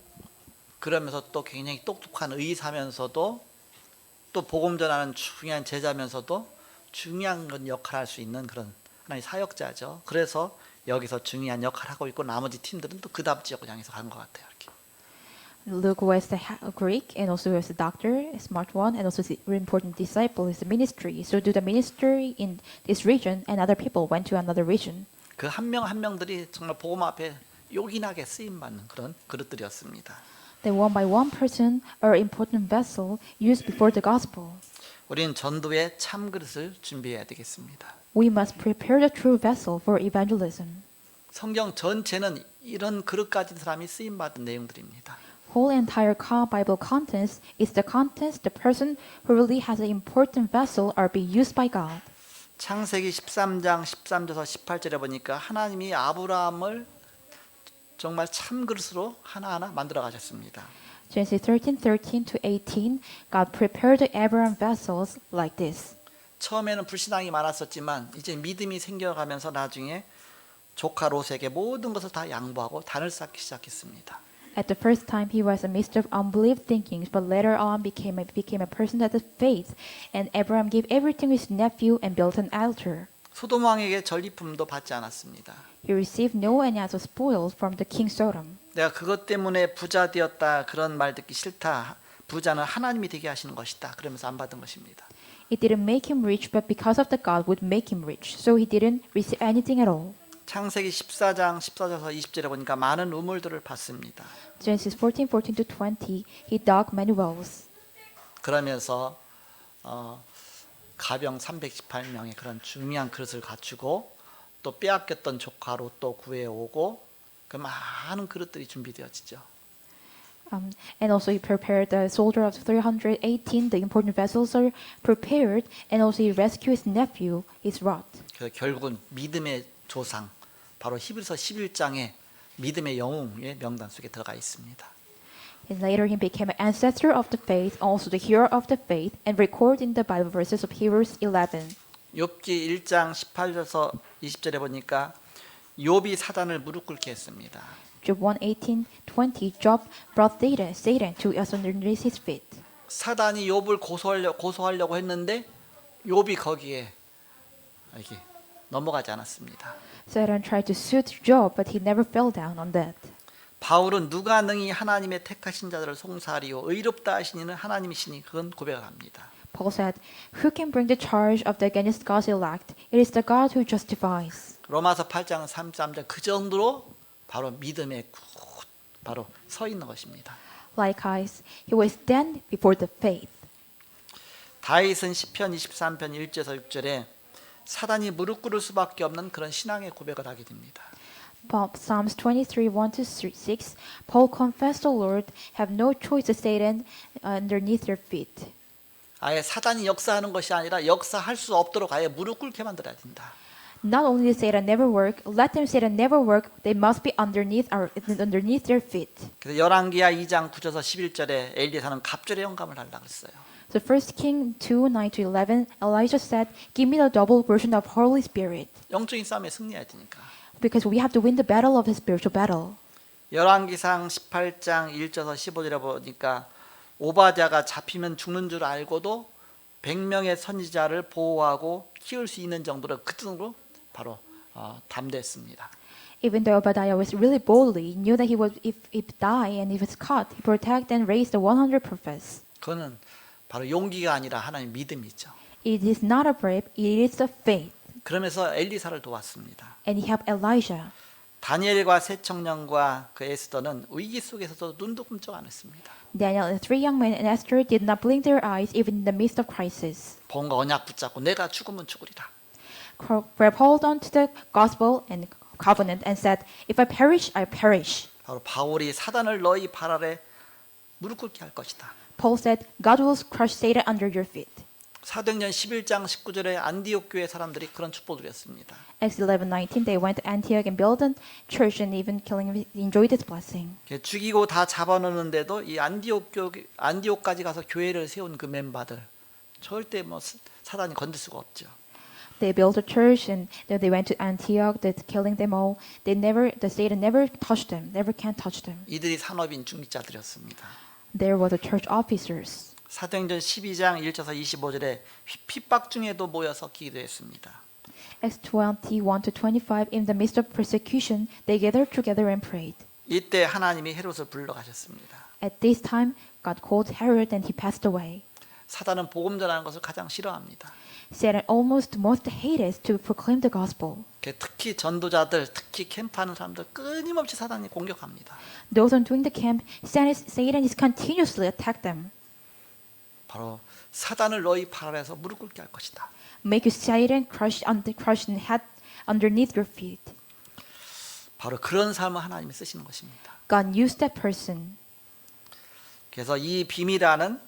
Speaker 1: 그러면서 또 굉장히 똑똑한 의사면서도 또 복음 전하는 중요한 제자면서도 중요한 건 역할을 할 수 있는 그런 하나의 사역자죠. 그래서 여기서 중요한 역할을 하고 있고 나머지 팀들은 또 그 다음 지역을 향해서 간 것 같아요. 이렇게.
Speaker 2: Luke was the Greek and also was a doctor, a smart one, and also the really important disciple is the ministry. So do the ministry in this region, and other people went to another region.
Speaker 1: 그 한 명 한 명들이 정말 복음 앞에 요긴하게 쓰임 받는 그런 그릇들이었습니다.
Speaker 2: They one by one person are important vessel used before the gospel.
Speaker 1: 우리는 전도의 참 그릇을 준비해야 되겠습니다.
Speaker 2: We must prepare the true vessel for evangelism.
Speaker 1: 성경 전체는 이런 그릇 가진 사람이 쓰임 받은 내용들입니다.
Speaker 2: Whole entire Bible contents is the contents the person who really has an important vessel are being used by God.
Speaker 1: 창세기 13장 13절에서 18절에 보니까 하나님이 아브라함을 정말 참 그릇으로 하나하나 만들어 가셨습니다.
Speaker 2: Genesis 13:13 to 18, God prepared the Abraham vessels like this.
Speaker 1: 처음에는 불신앙이 많았었지만 이제 믿음이 생겨가면서 나중에 조카 롯에게 모든 것을 다 양보하고 단을 쌓기 시작했습니다.
Speaker 2: At the first time, he was a midst of unbelief thinkings, but later on became a person that had faith. And Abraham gave everything to his nephew and built an altar.
Speaker 1: 소돔 왕에게 전리품도 받지 않았습니다.
Speaker 2: He received no any as a spoil from the king Sodom.
Speaker 1: 내가 그것 때문에 부자 되었다 그런 말 듣기 싫다. 부자는 하나님이 되게 하시는 것이다. 그러면서 안 받은 것입니다.
Speaker 2: It didn't make him rich, but because of the God would make him rich. So he didn't receive anything at all.
Speaker 1: 창세기 14장 14절에서 20절에 보니까 많은 우물들을 봤습니다.
Speaker 2: Genesis 14:14 to 20, he dug many wells.
Speaker 1: 그러면서 가병 318명의 그런 중요한 그릇을 갖추고 또 빼앗겼던 조카로 또 구해오고 그 많은 그릇들이 준비되어지죠.
Speaker 2: And also he prepared the soldier of 318. The important vessels are prepared, and also he rescued his nephew, his Lot.
Speaker 1: 그래서 결국은 믿음의 조상 바로 히브리서 11장에 믿음의 영웅의 명단 속에 들어가 있습니다.
Speaker 2: And later he became an ancestor of the faith, also the hero of the faith, and recorded in the Bible verses of Hebrews 11.
Speaker 1: 욥기 1장 18절에서 20절에 보니까 욥이 사단을 무릎 꿇게 했습니다.
Speaker 2: Job 1:18-20, Job brought Satan to us underneath his feet.
Speaker 1: 사단이 욥을 고소하려고 했는데 욥이 거기에 이렇게 넘어가지 않았습니다.
Speaker 2: Satan tried to suit Job, but he never fell down on that.
Speaker 1: 바울은 누가 능히 하나님의 택하신 자들을 송사하리요 의롭다 하시니는 하나님이시니 그건 고백을 합니다.
Speaker 2: Paul said, "Who can bring the charge of the against God's elect? It is the God who justifies."
Speaker 1: 로마서 8장 33절 그 정도로 바로 믿음에 바로 서 있는 것입니다.
Speaker 2: Likewise, he will stand before the faith.
Speaker 1: 다윗은 시편 23편 1절에서 6절에 사단이 무릎 꿇을 수밖에 없는 그런 신앙의 고백을 하게 됩니다.
Speaker 2: Psalms 23:1-6, Paul confessed the Lord have no choice of Satan underneath their feet.
Speaker 1: 아예 사단이 역사하는 것이 아니라 역사할 수 없도록 아예 무릎 꿇게 만들어야 된다.
Speaker 2: Not only did Satan never work, let them Satan never work, they must be underneath their feet.
Speaker 1: 그래서 열왕기하 2장 9절에서 11절에 엘리사는 갑절의 영감을 달라고 했어요.
Speaker 2: So 1 King 2:9-11, Elijah said, "Give me the double portion of Holy Spirit,"
Speaker 1: 영적인 싸움에 승리해야 되니까.
Speaker 2: because we have to win the battle of the spiritual battle.
Speaker 1: 열왕기상 18장 1절에서 15절에 보니까 오바댜가 잡히면 죽는 줄 알고도 100명의 선지자를 보호하고 키울 수 있는 정도로 그 정도로 바로 담대했습니다.
Speaker 2: Even though Obadiah was really boldly, knew that he would, if die and if it's caught, he protect and raise the 100 prophets.
Speaker 1: 그거는 바로 용기가 아니라 하나님 믿음이죠.
Speaker 2: It is not a brave, it is the faith.
Speaker 1: 그러면서 엘리사를 도왔습니다.
Speaker 2: And he helped Elijah.
Speaker 1: 다니엘과 세 청년과 그 에스더는 위기 속에서도 눈도 끔찍 안 했습니다.
Speaker 2: Daniel and 3 young men and Esther did not blink their eyes even in the midst of crisis.
Speaker 1: 본과 언약 붙잡고 내가 죽으면 죽으리라.
Speaker 2: Grab hold on to the gospel and covenant and said, "If I perish, I perish."
Speaker 1: 바로 바울이 사단을 너희 발 아래 무릎 꿇게 할 것이다.
Speaker 2: Paul said, "God will crush Satan under your feet."
Speaker 1: 사도행전 11장 19절에 안디옥 교회 사람들이 그런 축복을 했습니다.
Speaker 2: Acts 11:19, they went to Antioch and built a church and even enjoyed this blessing.
Speaker 1: 죽이고 다 잡아놓는데도 이 안디옥까지 가서 교회를 세운 그 멤버들 절대 뭐 사단이 건들 수가 없죠.
Speaker 2: They built a church and then they went to Antioch, that killing them all. The Satan never touched them, never can touch them.
Speaker 1: 이들이 산업인 중직자들이었습니다.
Speaker 2: There were the church officers.
Speaker 1: 사도행전 12장 1절에서 25절에 핍박 중에도 모여서 기도했습니다.
Speaker 2: Acts 21-25, in the midst of persecution, they gathered together and prayed.
Speaker 1: 이때 하나님이 헤롯을 불러가셨습니다.
Speaker 2: At this time, God called Herod and he passed away.
Speaker 1: 사단은 복음 전하는 것을 가장 싫어합니다.
Speaker 2: Satan almost most hated to proclaim the gospel.
Speaker 1: 특히 전도자들, 특히 캠프하는 사람들 끊임없이 사단이 공격합니다.
Speaker 2: Those on doing the camp, Satan is continuously attack them.
Speaker 1: 바로 사단을 너희 발 아래에서 무릎 꿇게 할 것이다.
Speaker 2: Make you Satan crush and head underneath your feet.
Speaker 1: 바로 그런 삶을 하나님이 쓰시는 것입니다.
Speaker 2: God used that person.
Speaker 1: 그래서 이 비밀하는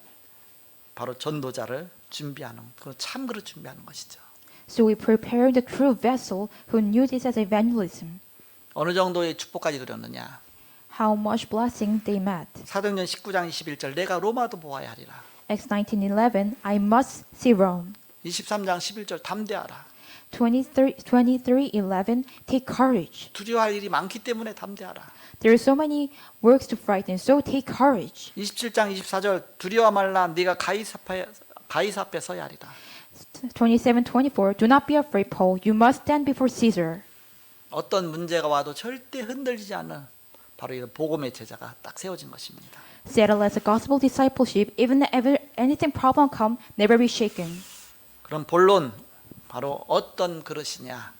Speaker 1: 바로 전도자를 준비하는, 그 참그릇 준비하는 것이죠.
Speaker 2: So we prepare the true vessel who knew this as evangelism.
Speaker 1: 어느 정도의 축복까지 누렸느냐?
Speaker 2: How much blessing they met.
Speaker 1: 사도행전 19장 21절 내가 로마도 보아야 하리라.
Speaker 2: Acts 19:11, I must see Rome.
Speaker 1: 23장 11절 담대하라.
Speaker 2: 23:11, take courage.
Speaker 1: 두려워할 일이 많기 때문에 담대하라.
Speaker 2: There are so many works to frighten, so take courage.
Speaker 1: 27장 24절 두려워 말라 네가 가이사 앞에 서야 하리라.
Speaker 2: 27:24, do not be afraid, Paul. You must stand before Caesar.
Speaker 1: 어떤 문제가 와도 절대 흔들리지 않는 바로 이런 복음의 제자가 딱 세워진 것입니다.
Speaker 2: Settle as a gospel discipleship, even if anything problem come, never be shaken.
Speaker 1: 그럼 본론 바로 어떤 그릇이냐?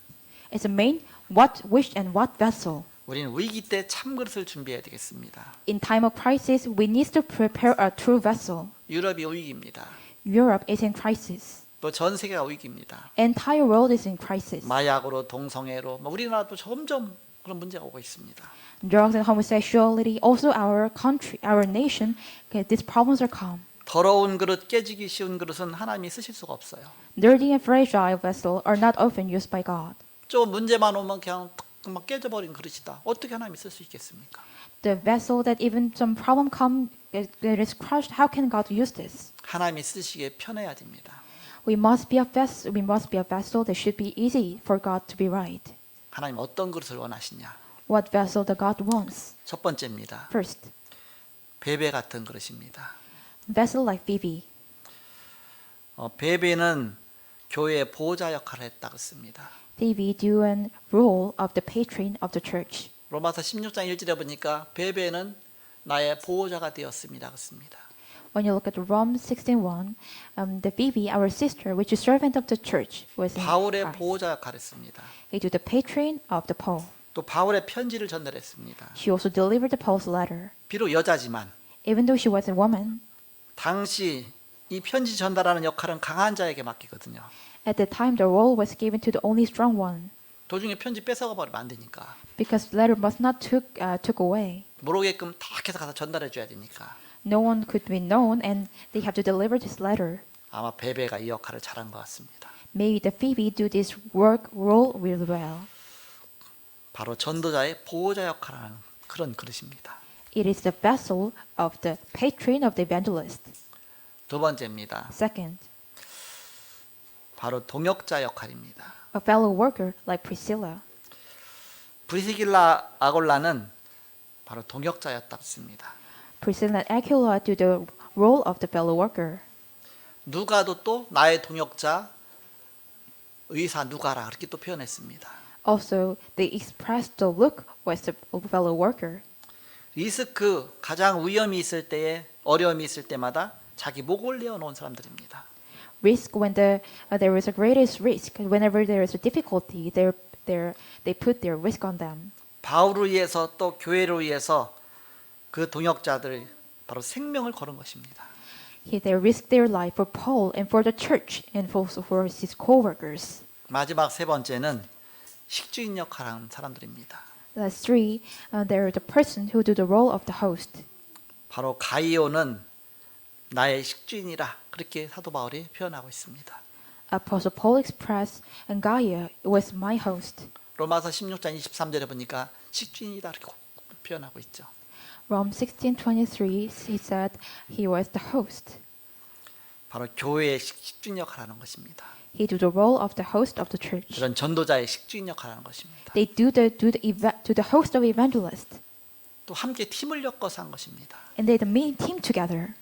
Speaker 2: It's a main what wish and what vessel.
Speaker 1: 우리는 위기 때 참그릇을 준비해야 되겠습니다.
Speaker 2: In time of crisis, we need to prepare a true vessel.
Speaker 1: 유럽이 위기입니다.
Speaker 2: Europe is in crisis.
Speaker 1: 또 전 세계가 위기입니다.
Speaker 2: Entire world is in crisis.
Speaker 1: 마약으로 동성애로 우리나라도 점점 그런 문제가 오고 있습니다.
Speaker 2: Drugs and homosexuality, also our country, our nation, these problems are come.
Speaker 1: 더러운 그릇, 깨지기 쉬운 그릇은 하나님이 쓰실 수가 없어요.
Speaker 2: Dirty and fragile vessels are not often used by God.
Speaker 1: 좀 문제만 오면 그냥 막 깨져버린 그릇이다. 어떻게 하나님이 쓸 수 있겠습니까?
Speaker 2: The vessel that even some problem come, that is crushed, how can God use this?
Speaker 1: 하나님이 쓰시기에 편해야 됩니다.
Speaker 2: We must be a vessel that should be easy for God to be right.
Speaker 1: 하나님 어떤 그릇을 원하시냐?
Speaker 2: What vessel that God wants?
Speaker 1: 첫 번째입니다.
Speaker 2: First,
Speaker 1: 베베 같은 그릇입니다.
Speaker 2: vessel like Phoebe.
Speaker 1: 베베는 교회의 보호자 역할을 했다고 씁니다.
Speaker 2: Phoebe do an role of the patron of the church.
Speaker 1: 로마서 16장 1절에 보니까 베베는 나의 보호자가 되었습니다. 그렇습니다.
Speaker 2: When you look at Rome 16:1, the Phoebe, our sister, which is servant of the church, was in
Speaker 1: 바울의
Speaker 2: Christ.
Speaker 1: 보호자 역할을 했습니다.
Speaker 2: He do the patron of the Paul.
Speaker 1: 또 바울의 편지를 전달했습니다.
Speaker 2: She also delivered the Paul's letter.
Speaker 1: 비록 여자지만
Speaker 2: Even though she was a woman,
Speaker 1: 당시 이 편지 전달하는 역할은 강한 자에게 맡기거든요.
Speaker 2: at the time the role was given to the only strong one,
Speaker 1: 도중에 편지 뺏어가 버리면 안 되니까.
Speaker 2: because the letter must not took away.
Speaker 1: 모르게끔 딱 해서 가서 전달해 줘야 되니까.
Speaker 2: No one could be known, and they have to deliver this letter.
Speaker 1: 아마 베베가 이 역할을 잘한 것 같습니다.
Speaker 2: Maybe the Phoebe do this role really well.
Speaker 1: 바로 전도자의 보호자 역할을 하는 그런 그릇입니다.
Speaker 2: It is the vessel of the patron of the evangelist.
Speaker 1: 두 번째입니다.
Speaker 2: Second,
Speaker 1: 바로 동역자 역할입니다.
Speaker 2: a fellow worker like Priscilla.
Speaker 1: 브리스길라 아골라는 바로 동역자였다고 씁니다.
Speaker 2: Priscilla and Aquila do the role of the fellow worker.
Speaker 1: 누가도 또 나의 동역자 의사 누가라 그렇게 또 표현했습니다.
Speaker 2: Also, they expressed the look was a fellow worker.
Speaker 1: 리스크 가장 위험이 있을 때에 어려움이 있을 때마다 자기 목을 내어놓은 사람들입니다.
Speaker 2: Risk when there is a greatest risk. Whenever there is a difficulty, they put their risk on them.
Speaker 1: 바울을 위해서 또 교회를 위해서 그 동역자들 바로 생명을 걸은 것입니다.
Speaker 2: They risked their life for Paul and for the church and also for his co-workers.
Speaker 1: 마지막 세 번째는 식주인 역할하는 사람들입니다.
Speaker 2: That's three. They're the person who do the role of the host.
Speaker 1: 바로 가이오는 나의 식주인이라 그렇게 사도 바울이 표현하고 있습니다.
Speaker 2: Apostle Paul expressed, and Gaia was my host.
Speaker 1: 로마서 16장 23절에 보니까 식주인이다 이렇게 표현하고 있죠.
Speaker 2: Rome 16:23, he said he was the host.
Speaker 1: 바로 교회의 식주인 역할하는 것입니다.
Speaker 2: He do the role of the host of the church.
Speaker 1: 그런 전도자의 식주인 역할하는 것입니다.
Speaker 2: They do the host of evangelist,
Speaker 1: 또 함께 팀을 엮어서 한 것입니다.
Speaker 2: and they the main team together.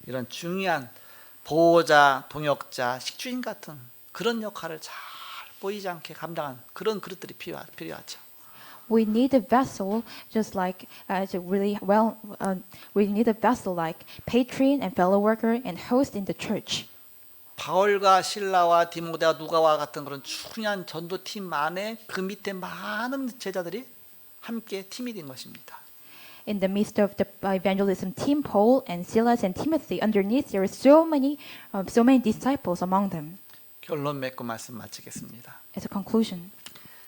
Speaker 1: 이런 중요한 보호자, 동역자, 식주인 같은 그런 역할을 잘 보이지 않게 감당한 그런 그릇들이 필요하죠.
Speaker 2: We need a vessel just like we need a vessel like patron and fellow worker and host in the church.
Speaker 1: 바울과 실라와 디모데와 누가와 같은 그런 중요한 전도팀 안에 그 밑에 많은 제자들이 함께 팀이 된 것입니다.
Speaker 2: In the midst of the evangelism team, Paul and Silas and Timothy, underneath there are so many disciples among them.
Speaker 1: 결론 맺고 말씀 마치겠습니다.
Speaker 2: As a conclusion,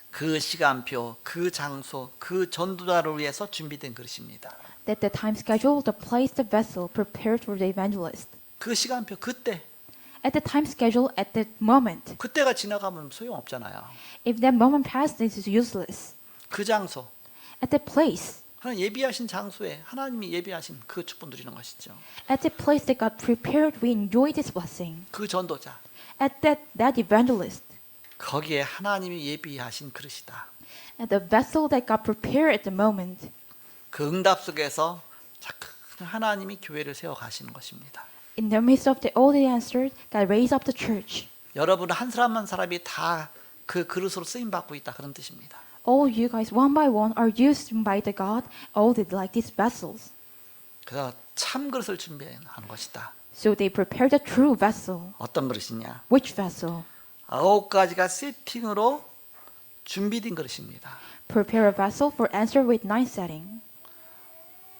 Speaker 1: 그 시간표, 그 장소, 그 전도자를 위해서 준비된 그릇입니다.
Speaker 2: that the time schedule, the place, the vessel prepared for the evangelist.
Speaker 1: 그 시간표 그때,
Speaker 2: At the time schedule, at that moment.
Speaker 1: 그때가 지나가면 소용없잖아요.
Speaker 2: If that moment passed, this is useless.
Speaker 1: 그 장소,
Speaker 2: At that place,
Speaker 1: 하나님 예비하신 장소에 하나님이 예비하신 그 축복 누리는 것이죠.
Speaker 2: at the place that God prepared, we enjoy this blessing.
Speaker 1: 그 전도자,
Speaker 2: At that evangelist,
Speaker 1: 거기에 하나님이 예비하신 그릇이다.
Speaker 2: at the vessel that God prepared at the moment.
Speaker 1: 그 응답 속에서 하나님이 교회를 세워 가시는 것입니다.
Speaker 2: In the midst of all the answers, God raised up the church.
Speaker 1: 여러분 한 사람 한 사람이 다 그 그릇으로 쓰임 받고 있다 그런 뜻입니다.
Speaker 2: All you guys, one by one, are used by the God, all like these vessels.
Speaker 1: 그래서 참 그릇을 준비하는 것이다.
Speaker 2: So they prepared a true vessel.
Speaker 1: 어떤 그릇이냐?
Speaker 2: Which vessel?
Speaker 1: 9가지가 세팅으로 준비된 그릇입니다.
Speaker 2: Prepare a vessel for answer with 9 setting.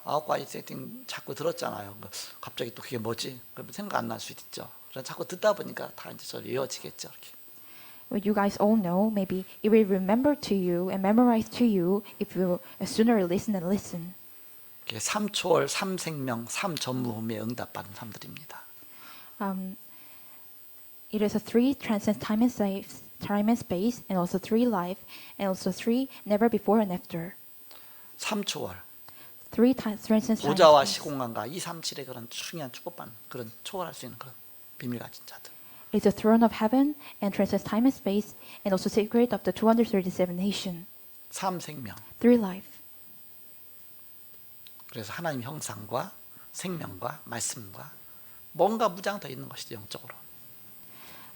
Speaker 1: 9가지 세팅 자꾸 들었잖아요. 갑자기 또 그게 뭐지? 그러면 생각 안 날 수도 있죠. 그래서 자꾸 듣다 보니까 다 이제 저 외워지겠죠. 이렇게.
Speaker 2: Well, you guys all know, maybe it will remember to you and memorize to you if you sooner listen and listen.
Speaker 1: 3초월, 3생명, 3전무후무에 응답받은 사람들입니다.
Speaker 2: It is a 3 transcends time and space, and also 3 life, and also 3 never before and after.
Speaker 1: 3초월.
Speaker 2: 3 transcends time
Speaker 1: 보좌와
Speaker 2: and space.
Speaker 1: 시공간과 237의 그런 중요한 축복받는 그런 초월할 수 있는 그런 비밀 가진 자들.
Speaker 2: It's the throne of heaven and transcends time and space, and also secret of the 237 nation.
Speaker 1: 3생명.
Speaker 2: 3 life.
Speaker 1: 그래서 하나님 형상과 생명과 말씀과 뭔가 무장 더 있는 것이죠 영적으로.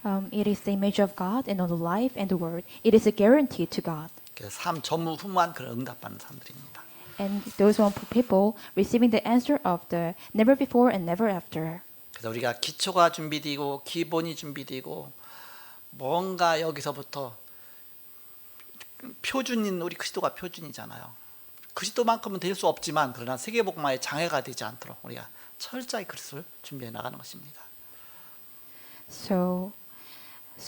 Speaker 2: It is the image of God and on the life and the word. It is a guarantee to God.
Speaker 1: 그래서 삶 전무후무한 그런 응답받는 사람들입니다.
Speaker 2: And those one people receiving the answer of the never before and never after.
Speaker 1: 그래서 우리가 기초가 준비되고 기본이 준비되고 뭔가 여기서부터 표준인 우리 그리스도가 표준이잖아요. 그리스도만큼은 될 수 없지만 그러나 세계복음화의 장애가 되지 않도록 우리가 철저히 그리스도를 준비해 나가는 것입니다.
Speaker 2: So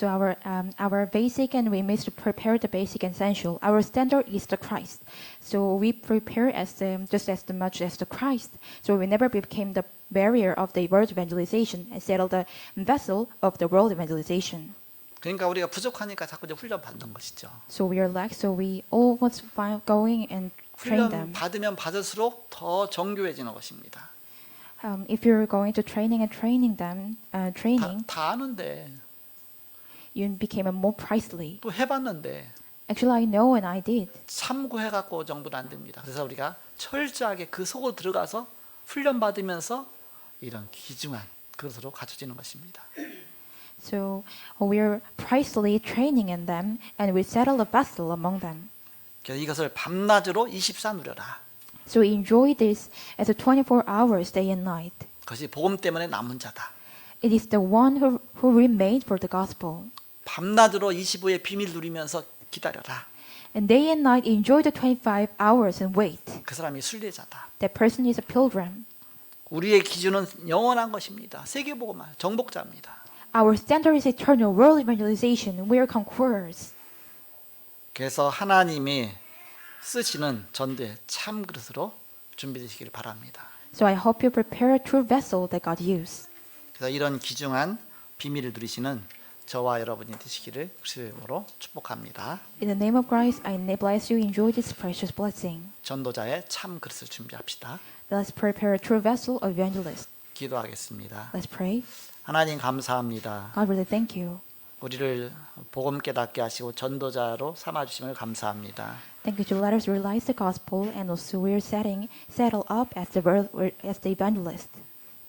Speaker 2: our basic, and we must prepare the basic and essential. Our standard is the Christ. So we prepare just as much as the Christ. So we never became the barrier of the world evangelization and settle the vessel of the world evangelization.
Speaker 1: 그러니까 우리가 부족하니까 자꾸 이제 훈련 받는 것이죠.
Speaker 2: So we are lax. So we always going and train
Speaker 1: 훈련
Speaker 2: them.
Speaker 1: 받으면 받을수록 더 정교해지는 것입니다.
Speaker 2: If you're going to training them,
Speaker 1: 다 아는데
Speaker 2: you became more pricely.
Speaker 1: 또 해봤는데
Speaker 2: Actually, I know and I did.
Speaker 1: 참고해갖고 정도는 안 됩니다. 그래서 우리가 철저하게 그 속으로 들어가서 훈련 받으면서 이런 귀중한 그릇으로 갖춰지는 것입니다.
Speaker 2: So we are pricely training in them, and we settle a vessel among them.
Speaker 1: 그래서 이것을 밤낮으로 24 누려라.
Speaker 2: So enjoy this as a 24 hours, day and night.
Speaker 1: 그것이 복음 때문에 남은 자다.
Speaker 2: It is the one who remained for the gospel.
Speaker 1: 밤낮으로 25의 비밀 누리면서 기다려라.
Speaker 2: And day and night enjoy the 25 hours and wait.
Speaker 1: 그 사람이 순례자다.
Speaker 2: That person is a pilgrim.
Speaker 1: 우리의 기준은 영원한 것입니다. 세계복음화 정복자입니다.
Speaker 2: Our standard is eternal world evangelization. We are conquerors.
Speaker 1: 그래서 하나님이 쓰시는 전도의 참 그릇으로 준비되시기를 바랍니다.
Speaker 2: So I hope you prepare a true vessel that God uses.
Speaker 1: 그래서 이런 귀중한 비밀을 누리시는 저와 여러분이 되시기를 주의 이름으로 축복합니다.
Speaker 2: In the name of Christ, I bless you. Enjoy this precious blessing.
Speaker 1: 전도자의 참 그릇을 준비합시다.
Speaker 2: Let's prepare a true vessel of evangelist.
Speaker 1: 기도하겠습니다.
Speaker 2: Let's pray.
Speaker 1: 하나님 감사합니다.
Speaker 2: God, really thank you.
Speaker 1: 우리를 복음 깨닫게 하시고 전도자로 삼아 주심을 감사합니다.
Speaker 2: Thank you to let us realize the gospel and also we're settle up as the evangelist.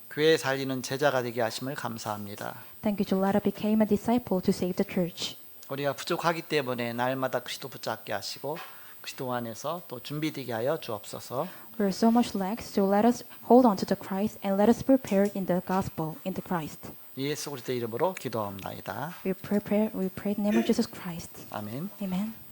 Speaker 1: 교회 살리는 제자가 되게 하심을 감사합니다.
Speaker 2: Thank you to let us become a disciple to save the church.
Speaker 1: 우리가 부족하기 때문에 날마다 그리스도 붙잡게 하시고 그리스도 안에서 또 준비되게 하여 주옵소서.
Speaker 2: We're so much lax, so let us hold on to the Christ and let us prepare in the gospel, in the Christ.
Speaker 1: 예수 그리스도 이름으로 기도하옵나이다.
Speaker 2: We pray in the name of Jesus Christ.
Speaker 1: 아멘.
Speaker 2: Amen.